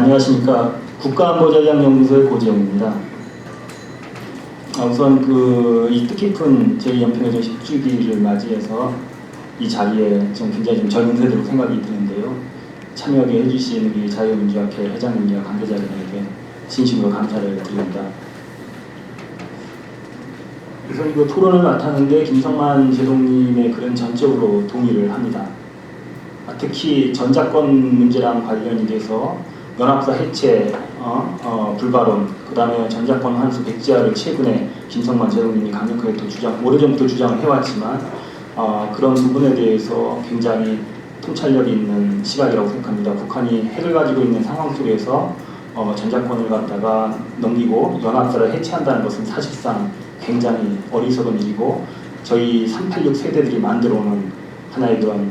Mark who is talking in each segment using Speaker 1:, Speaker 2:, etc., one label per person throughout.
Speaker 1: 안녕하십니까. 국가안보전략연구소의 고재영입니다. 우선 이 뜻깊은 제2연평해전 10주기를 맞이해서 이 자리에 좀 굉장히 좀 젊은 세대로 생각이 드는데요. 참여하게 해주신 우리 자유민주학회 회장님과 관계자들에게 진심으로 감사를 드립니다. 우선 그 토론을 맡았는데 김성만 제동님의 글은 전적으로 동의를 합니다. 특히 전작권 문제랑 관련이 돼서 연합사 해체, 불발언, 그 다음에 전작권 환수 백지화를 최근에 김성만 제동님이 강력하게 또 오래전부터 주장을 해왔지만 그런 부분에 대해서 굉장히 통찰력이 있는 시각이라고 생각합니다. 북한이 핵을 가지고 있는 상황 속에서 전작권을 갖다가 넘기고 연합사를 해체한다는 것은 사실상 굉장히 어리석은 일이고 저희 386 세대들이 만들어오는 하나의 그런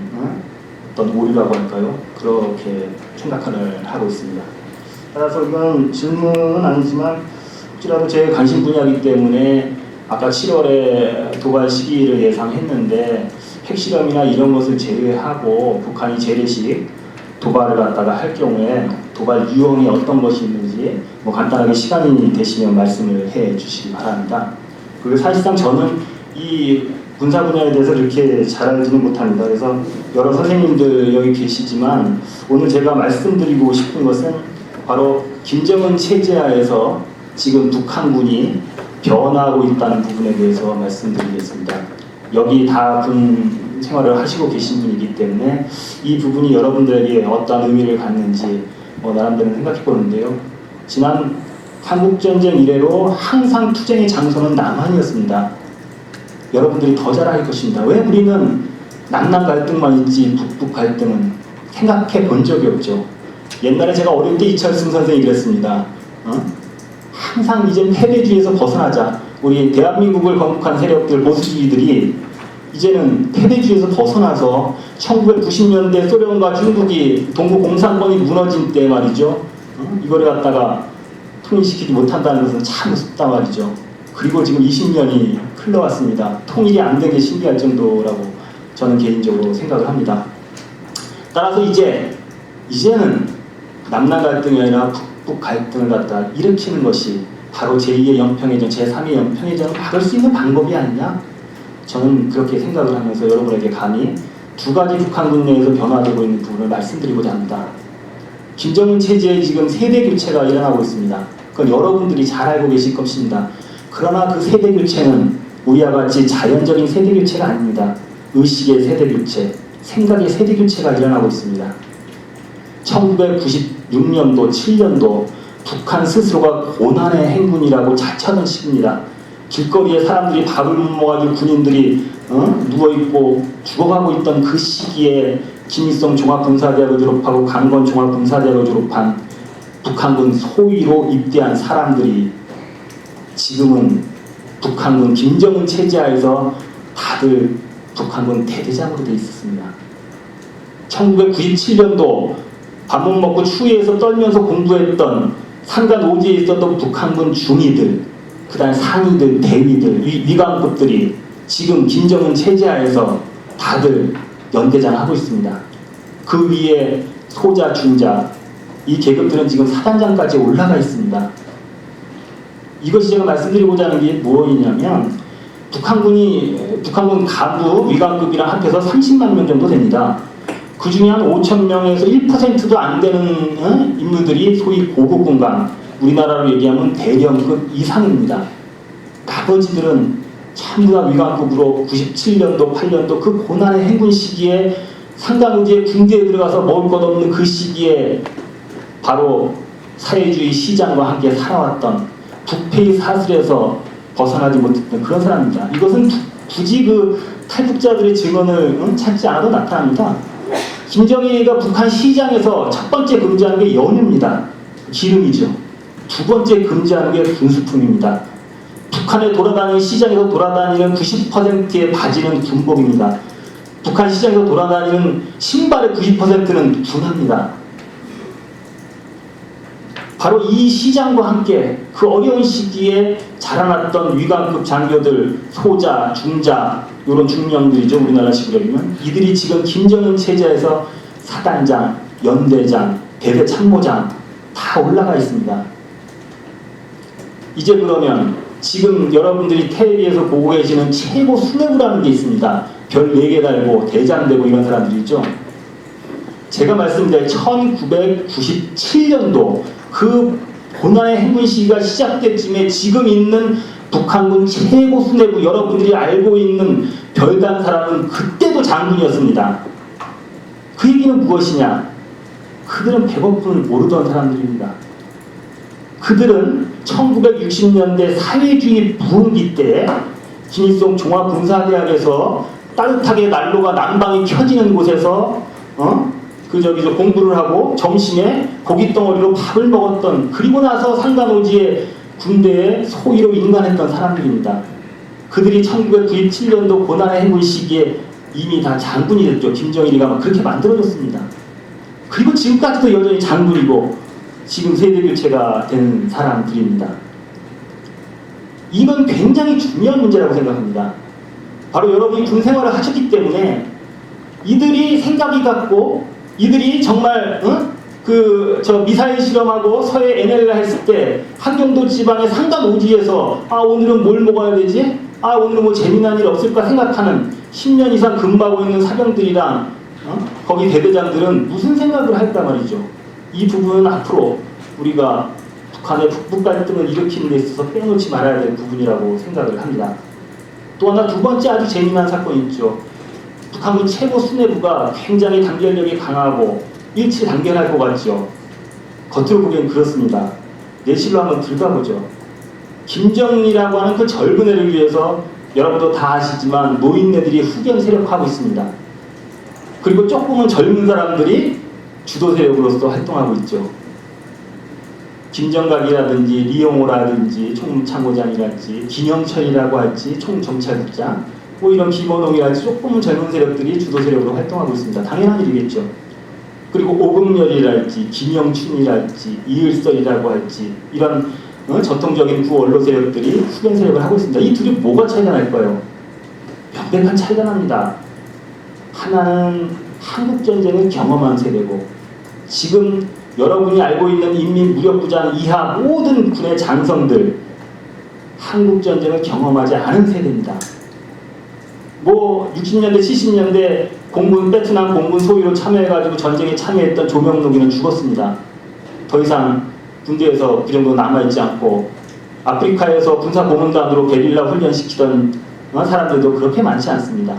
Speaker 1: 어떤 오류라고 할까요? 그렇게 생각을 하고 있습니다. 따라서 이건 질문은 아니지만 혹시라도 제 관심 분야이기 때문에 아까 7월에 도발 시기를 예상했는데 핵실험이나 이런 것을 제외하고 북한이 재래식 도발을 갖다가 할 경우에 도발 유형이 어떤 것이 있는지 간단하게 시간이 되시면 말씀을 해 주시기 바랍니다. 그리고 사실상 저는 이 군사 분야에 대해서 이렇게 잘 알지는 못합니다. 그래서 여러 선생님들 여기 계시지만 오늘 제가 말씀드리고 싶은 것은 바로 김정은 체제하에서 지금 북한군이 변화하고 있다는 부분에 대해서 말씀드리겠습니다. 여기 다 군 생활을 하시고 계신 분이기 때문에 이 부분이 여러분들에게 어떤 의미를 갖는지 나름대로 생각해 보는데요. 지난 한국전쟁 이래로 항상 투쟁의 장소는 남한이었습니다. 여러분들이 더 잘 알 것입니다. 왜 우리는 남남 갈등만 있지 북북 갈등은 생각해 본 적이 없죠. 옛날에 제가 어릴 때 이철승 선생이 그랬습니다. 항상 이제 패배주의에서 벗어나자. 우리 대한민국을 건국한 세력들, 보수주의들이 이제는 패배주의에서 벗어나서 1990년대 소련과 중국이 동구 공산권이 무너진 때 말이죠. 이거를 갖다가 통일시키지 못한다는 것은 참 우습다 말이죠. 그리고 지금 20년이 흘러왔습니다. 통일이 안 된 게 신기할 정도라고 저는 개인적으로 생각을 합니다. 따라서 이제는 남남 갈등이 아니라 북북 갈등을 갖다 일으키는 것이 바로 제2의 연평해전, 제3의 연평해전을 막을 수 있는 방법이 아니냐? 저는 그렇게 생각을 하면서 여러분에게 감히 두 가지 북한군 내에서 변화되고 있는 부분을 말씀드리고자 합니다. 김정은 체제에 지금 세대 교체가 일어나고 있습니다. 그건 여러분들이 잘 알고 계실 것입니다. 그러나 그 세대 교체는 우리와 같이 자연적인 세대 교체가 아닙니다. 의식의 세대 교체, 생각의 세대 교체가 일어나고 있습니다. 1996년도, 7년도 북한 스스로가 고난의 행군이라고 자처하는 시기입니다. 길거리에 사람들이 밥을 못 먹어가지고 군인들이 누워있고 죽어가고 있던 그 시기에 김일성 종합군사대학을 졸업하고 강건 종합군사대학을 졸업한 북한군 소위로 입대한 사람들이 지금은 북한군 김정은 체제하에서 다들 북한군 대대장으로 되어 있었습니다. 1997년도 밥 못 먹고 추위에서 떨면서 공부했던 산간 오지에 있었던 북한군 중위들, 그 다음에 상위들, 대위들, 위관급들이 지금 김정은 체제하에서 다들 연대장 하고 있습니다. 그 위에 소자, 중자, 이 계급들은 지금 사단장까지 올라가 있습니다. 이것이 제가 말씀드리고자 하는 게 무엇이냐면 북한군 간부, 위관급이랑 합해서 30만 명 정도 됩니다. 그 중에 한 5천 명에서 1%도 안 되는 인물들이 소위 고급 군관, 우리나라로 얘기하면 대령급 이상입니다. 나머지들은 전부 다 위관급으로 97년도, 8년도 그 고난의 행군 시기에 상당히 군대에 들어가서 먹을 것 없는 그 시기에 바로 사회주의 시장과 함께 살아왔던 부패의 사슬에서 벗어나지 못했던 그런 사람입니다. 이것은 굳이 그 탈북자들의 증언을 찾지 않아도 나타납니다. 김정일이가 북한 시장에서 첫 번째 금지하는 게 연유입니다. 기름이죠. 두 번째 금지하는 게 군수품입니다. 북한에 돌아다니는 시장에서 돌아다니는 90%의 바지는 군복입니다. 북한 시장에서 돌아다니는 신발의 90%는 군화입니다. 바로 이 시장과 함께 그 어려운 시기에 자라났던 위관급 장교들, 소자, 중자, 이런 중령들이죠. 우리나라식으로 얘기하면 이들이 지금 김정은 체제에서 사단장, 연대장, 대대참모장 다 올라가 있습니다. 이제 그러면 지금 여러분들이 텔레비에서 보고 계시는 최고 수뇌부라는 게 있습니다. 별 4개 달고 대장 되고 이런 사람들이 있죠. 제가 말씀드린 1997년도 그 고난의 행군 시기가 시작될 쯤에 지금 있는 북한군 최고 수뇌부, 여러분들이 알고 있는 별단 사람은 그때도 장군이었습니다. 그 얘기는 무엇이냐? 그들은 백원군을 모르던 사람들입니다. 그들은 1960년대 사회주의 부흥기 때 김일성 종합군사대학에서 따뜻하게 난로가 난방이 켜지는 곳에서 공부를 하고 점심에 고깃덩어리로 밥을 먹었던, 그리고 나서 상간오지의 군대에 소위로 인간했던 사람들입니다. 그들이 1997년도 고난의 행군 시기에 이미 다 장군이 됐죠. 김정일이가 막 그렇게 만들어졌습니다. 그리고 지금까지도 여전히 장군이고 지금 세대교체가 된 사람들입니다. 이건 굉장히 중요한 문제라고 생각합니다. 바로 여러분이 군 생활을 하셨기 때문에 이들이 생각이 같고, 이들이 정말 미사일 실험하고 서해 NLL 했을 때 한경도 지방의 상간오지에서 오늘은 뭘 먹어야 되지? 오늘은 뭐 재미난 일 없을까 생각하는 10년 이상 근무하고 있는 사병들이랑 거기 대대장들은 무슨 생각을 할까 말이죠. 이 부분은 앞으로 우리가 북한의 북북 갈등을 일으키는 데 있어서 빼놓지 말아야 될 부분이라고 생각을 합니다. 또 하나, 두 번째 아주 재미난 사건이 있죠. 북한군 최고 수뇌부가 굉장히 단결력이 강하고 일치단결할 것 같죠. 겉으로 보기엔 그렇습니다. 내실로 한번 들어가보죠. 김정일이라고 하는 그 젊은 애를 위해서 여러분도 다 아시지만 노인네들이 후견 세력하고 있습니다. 그리고 조금은 젊은 사람들이 주도 세력으로서 활동하고 있죠. 김정각이라든지 리용호라든지 총참모장이랄지 김영철이라고 할지 총정찰국장, 뭐 이런 김원홍이랄지 조금은 젊은 세력들이 주도 세력으로 활동하고 있습니다. 당연한 일이겠죠. 그리고 오금열이랄지 김영춘이랄지 이을설이라고 할지 이런 전통적인 구원로 세력들이 후견 세력을 하고 있습니다. 이 둘이 뭐가 차이가 날까요? 명백한 차이가 납니다. 하나는 한국전쟁을 경험한 세대고, 지금 여러분이 알고 있는 인민무력부장 이하 모든 군의 장성들 한국전쟁을 경험하지 않은 세대입니다. 뭐 60년대 70년대 베트남 공군 소위로 참여해가지고 전쟁에 참여했던 조명록이는 죽었습니다. 더 이상 군대에서 그 정도 남아있지 않고, 아프리카에서 군사고문단으로 게릴라 훈련시키던 사람들도 그렇게 많지 않습니다.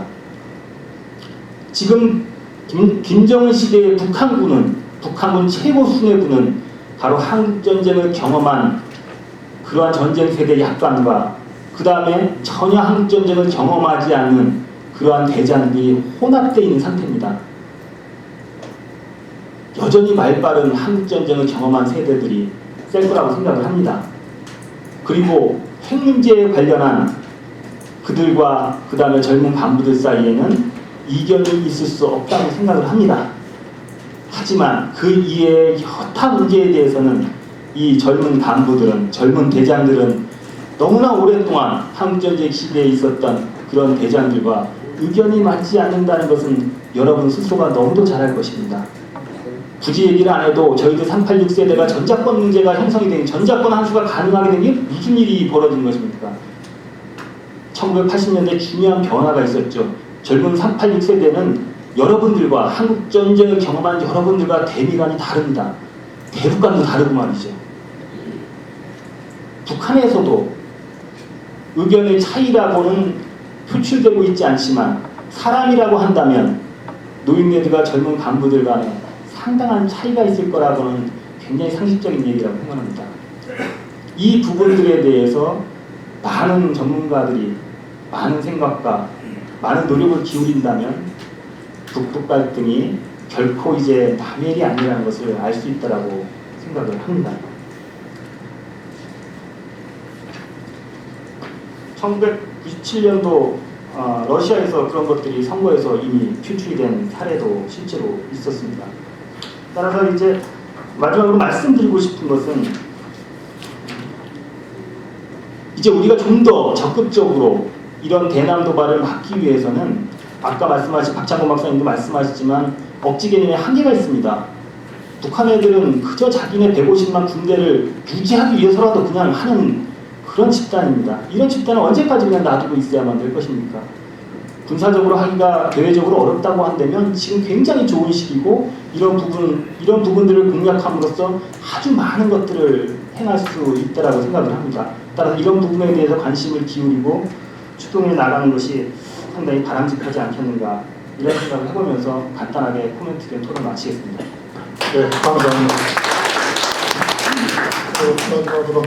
Speaker 1: 지금 김정은 시대의 북한군 최고 수뇌부는 바로 한국전쟁을 경험한 그러한 전쟁 세대 약관과 그 다음에 전혀 한국전쟁을 경험하지 않는 그러한 대장들이 혼합되어 있는 상태입니다. 여전히 말빠른 한국전쟁을 경험한 세대들이 셀 거라고 생각을 합니다. 그리고 핵 문제에 관련한 그들과 그 다음에 젊은 간부들 사이에는 이견이 있을 수 없다고 생각을 합니다. 하지만 그 이외의 여타 문제에 대해서는 이 젊은 간부들은, 젊은 대장들은 너무나 오랫동안 한국전쟁 시대에 있었던 그런 대장들과 의견이 맞지 않는다는 것은 여러분 스스로가 너무도 잘 알 것입니다. 굳이 얘기를 안 해도 저희들 386 세대가 전자권 문제가 형성이 된, 전자권 환수가 가능하게 된 게 무슨 일이 벌어진 것입니까? 1980년대 중요한 변화가 있었죠. 젊은 386 세대는 여러분들과 한국전쟁을 경험한 여러분들과 대미관이 다릅니다. 대북관도 다르고 말이죠. 북한에서도 의견의 차이라고는 표출되고 있지 않지만 사람이라고 한다면 노인네들과 젊은 간부들 간에 상당한 차이가 있을 거라고는 굉장히 상식적인 얘기라고 생각합니다. 이 부분들에 대해서 많은 전문가들이 많은 생각과 많은 노력을 기울인다면 북북 갈등이 결코 이제 남의 일이 아니라는 것을 알 수 있다고 생각을 합니다. 1997년도 러시아에서 그런 것들이 선거에서 이미 표출이 된 사례도 실제로 있었습니다. 따라서 이제 마지막으로 말씀드리고 싶은 것은, 이제 우리가 좀 더 적극적으로 이런 대남 도발을 막기 위해서는 아까 말씀하신 박창곤 박사님도 말씀하셨지만 억지 개념에 한계가 있습니다. 북한 애들은 그저 자기네 150만 군대를 유지하기 위해서라도 그냥 하는 그런 집단입니다. 이런 집단은 언제까지 그냥 놔두고 있어야만 될 것입니까? 군사적으로 하기가 대외적으로 어렵다고 한다면 지금 굉장히 좋은 시기고 이런 부분들을 공략함으로써 아주 많은 것들을 행할 수 있다라고 생각을 합니다. 따라서 이런 부분에 대해서 관심을 기울이고 추동해 나가는 것이 상당히 바람직하지 않겠는가 이런 생각을 해보면서 간단하게 코멘트된 토론 마치겠습니다.
Speaker 2: 네, 감사합니다. 마지막으로